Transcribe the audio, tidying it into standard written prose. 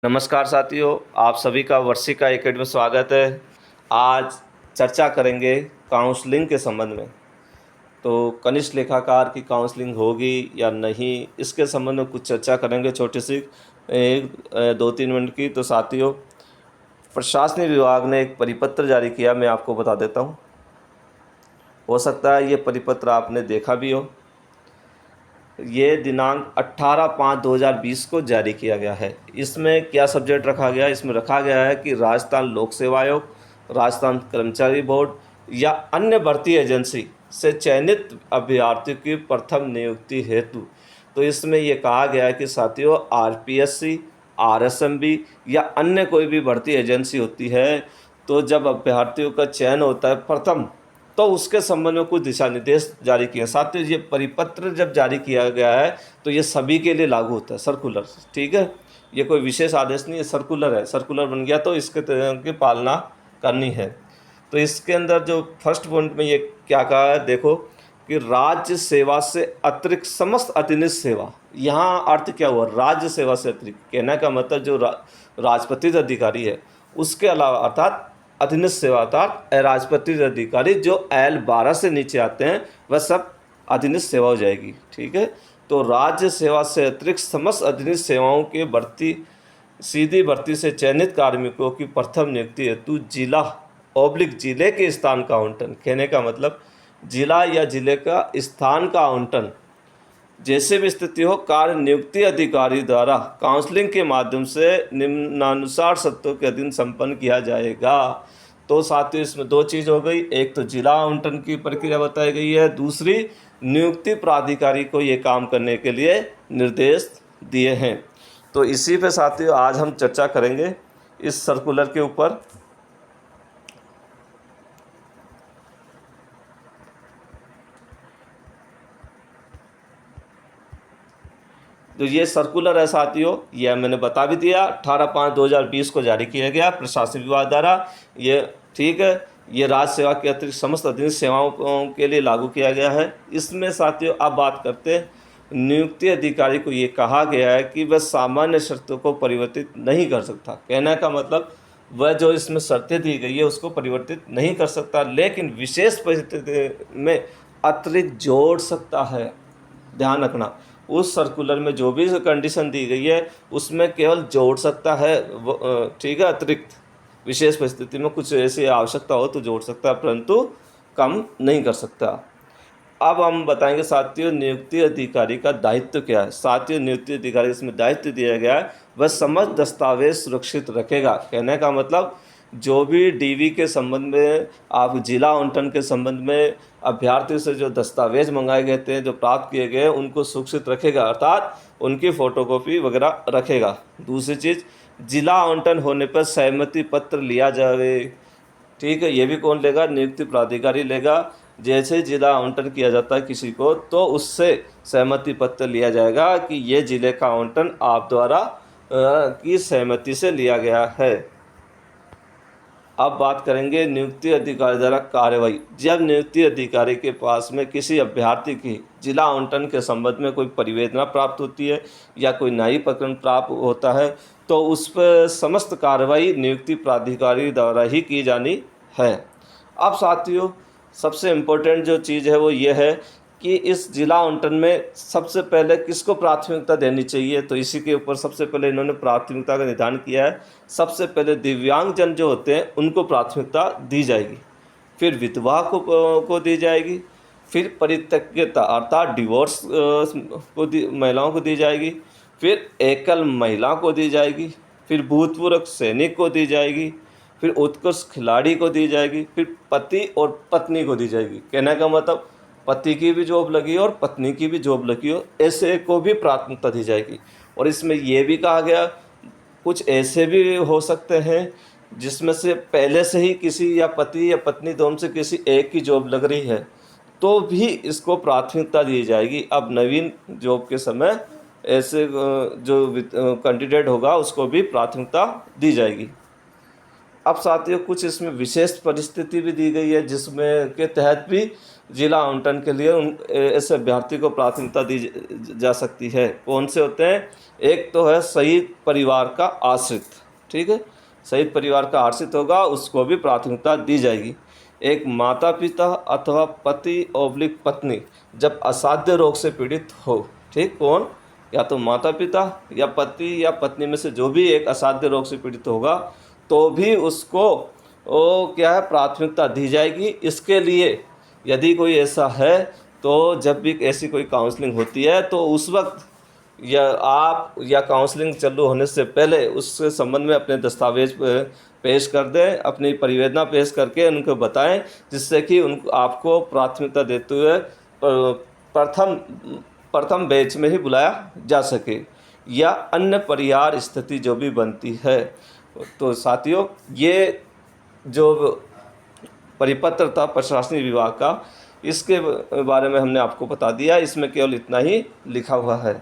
नमस्कार साथियों, आप सभी का वर्षिका एकेडमी में स्वागत है। आज चर्चा करेंगे काउंसलिंग के संबंध में। तो कनिष्ठ लेखाकार की काउंसलिंग होगी या नहीं, इसके संबंध में कुछ चर्चा करेंगे, छोटी सी 2-3 मिनट की। तो साथियों, प्रशासनिक विभाग ने एक परिपत्र जारी किया, मैं आपको बता देता हूँ। हो सकता है ये परिपत्र आपने देखा भी हो। ये दिनांक 18/5/2020 को जारी किया गया है। इसमें क्या सब्जेक्ट रखा गया है? इसमें रखा गया है कि राजस्थान लोक सेवा आयोग, राजस्थान कर्मचारी बोर्ड या अन्य भर्ती एजेंसी से चयनित अभ्यर्थियों की प्रथम नियुक्ति हेतु। तो इसमें ये कहा गया है कि साथियों, आरपीएससी, आरएसएमबी या अन्य कोई भी भर्ती एजेंसी होती है, तो जब अभ्यर्थियों का चयन होता है प्रथम, तो उसके संबंध में कुछ दिशा निर्देश जारी किए। साथ ही ये परिपत्र जब जारी किया गया है तो ये सभी के लिए लागू होता है, सर्कुलर। ठीक है, ये कोई विशेष आदेश नहीं है, सर्कुलर है। सर्कुलर बन गया तो इसके की पालना करनी है। तो इसके अंदर जो फर्स्ट पॉइंट में ये क्या कहा है, देखो कि राज्य सेवा से अतिरिक्त समस्त अधीनस्थ सेवा। यहाँ अर्थ क्या हुआ? राज्य सेवा से अतिरिक्त कहने का मतलब जो राजपत्रित अधिकारी है उसके अलावा, अर्थात अधीनस्थ सेवा अर्थात अराजपत्रित अधिकारी जो L12 से नीचे आते हैं वह सब अधीनस्थ सेवा हो जाएगी। ठीक है, तो राज्य सेवा से अतिरिक्त समस्त अधीनस्थ सेवाओं के सीधी भर्ती से चयनित कार्मिकों की प्रथम नियुक्ति हेतु जिले के स्थान का आवंटन। कहने का मतलब जिला या जिले का स्थान का आवंटन जैसे भी स्थिति हो, कार्य नियुक्ति अधिकारी द्वारा काउंसलिंग के माध्यम से निम्नानुसार शर्तों के अधीन संपन्न किया जाएगा। तो साथियों, इसमें दो चीज़ हो गई। एक तो जिला आवंटन की प्रक्रिया बताई गई है, दूसरी नियुक्ति प्राधिकारी को ये काम करने के लिए निर्देश दिए हैं। तो इसी पे साथियों आज हम चर्चा करेंगे इस सर्कुलर के ऊपर। तो ये सर्कुलर है साथियों, यह मैंने बता भी दिया, 18/5/2020 को जारी किया गया प्रशासनिक विभाग द्वारा। ये ठीक है, ये राज्य सेवा के अतिरिक्त समस्त अधीनस्थ सेवाओं के लिए लागू किया गया है। इसमें साथियों अब बात करते हैं, नियुक्ति अधिकारी को ये कहा गया है कि वह सामान्य शर्तों को परिवर्तित नहीं कर सकता। कहने का मतलब वह जो इसमें शर्तें दी गई है उसको परिवर्तित नहीं कर सकता, लेकिन विशेष परिस्थिति में अतिरिक्त जोड़ सकता है। ध्यान रखना, उस सर्कुलर में जो भी कंडीशन दी गई है उसमें केवल जोड़ सकता है ठीक है, अतिरिक्त विशेष परिस्थिति में कुछ ऐसी आवश्यकता हो तो जोड़ सकता है, परंतु कम नहीं कर सकता। अब हम बताएंगे साथियों, नियुक्ति अधिकारी का दायित्व क्या है। साथियों, नियुक्ति अधिकारी इसमें दायित्व दिया गया है, वह समस्त दस्तावेज सुरक्षित रखेगा। कहने का मतलब जो भी डीवी के संबंध में, आप जिला आवंटन के संबंध में अभ्यर्थियों से जो दस्तावेज मंगाए गए थे, जो प्राप्त किए गए, उनको सुरक्षित रखेगा, अर्थात उनकी फ़ोटोकॉपी वगैरह रखेगा। दूसरी चीज़, जिला आवंटन होने पर सहमति पत्र लिया जाए। ठीक है, ये भी कौन लेगा? नियुक्ति प्राधिकारी लेगा। जैसे जिला आवंटन किया जाता है किसी को, तो उससे सहमति पत्र लिया जाएगा कि ये जिले का आवंटन आप द्वारा की सहमति से लिया गया है। अब बात करेंगे नियुक्ति अधिकारी द्वारा कार्यवाही। जब नियुक्ति अधिकारी के पास में किसी अभ्यर्थी की जिला आवंटन के संबंध में कोई परिवेदना प्राप्त होती है या कोई न्यायिक प्रकरण प्राप्त होता है, तो उस पर समस्त कार्रवाई नियुक्ति प्राधिकारी द्वारा ही की जानी है। अब साथियों, सबसे इम्पोर्टेंट जो चीज़ है वो ये है कि इस जिला आवंटन में सबसे पहले किसको प्राथमिकता देनी चाहिए। तो इसी के ऊपर सबसे पहले इन्होंने प्राथमिकता का निर्धारण किया है। सबसे पहले दिव्यांगजन जो होते हैं उनको प्राथमिकता दी जाएगी, फिर विधवा को दी जाएगी, फिर परित्यक्ता अर्थात डिवोर्स महिलाओं को दी जाएगी, फिर एकल महिला को दी जाएगी, फिर भूतपूर्व सैनिक को दी जाएगी, फिर उत्कृष्ट खिलाड़ी को दी जाएगी, फिर पति और पत्नी को दी जाएगी। कहने का मतलब पति की भी जॉब लगी हो और पत्नी की भी जॉब लगी हो, ऐसे को भी प्राथमिकता दी जाएगी। और इसमें यह भी कहा गया, कुछ ऐसे भी हो सकते हैं जिसमें से पहले से ही किसी या पति या पत्नी दोनों से किसी एक की जॉब लग रही है, तो भी इसको प्राथमिकता दी जाएगी। अब नवीन जॉब के समय ऐसे जो कैंडिडेट होगा उसको भी प्राथमिकता दी जाएगी। अब साथियों, कुछ इसमें विशेष परिस्थिति भी दी गई है जिसमें के तहत भी जिला आवंटन के लिए ऐसे अभ्यर्थी को प्राथमिकता दी जा सकती है। कौन से होते हैं? एक तो है शहीद परिवार का आश्रित, ठीक है, शहीद परिवार का आश्रित होगा, उसको भी प्राथमिकता दी जाएगी। एक माता पिता अथवा पति ओब्लिक पत्नी जब असाध्य रोग से पीड़ित हो, ठीक, कौन? या तो माता पिता या पति या पत्नी में से जो भी एक असाध्य रोग से पीड़ित होगा, तो भी उसको क्या है, प्राथमिकता दी जाएगी। इसके लिए यदि कोई ऐसा है तो जब भी ऐसी कोई काउंसलिंग होती है तो उस वक्त या आप या काउंसलिंग चालू होने से पहले उसके संबंध में अपने दस्तावेज पेश कर दें, अपनी परिवेदना पेश करके उनको बताएं, जिससे कि उनको आपको प्राथमिकता देते हुए प्रथम बैच में ही बुलाया जा सके, या अन्य परिहार स्थिति जो भी बनती है। तो साथियों, ये जो परिपत्र था प्रशासनिक विभाग का, इसके बारे में हमने आपको बता दिया। इसमें केवल इतना ही लिखा हुआ है।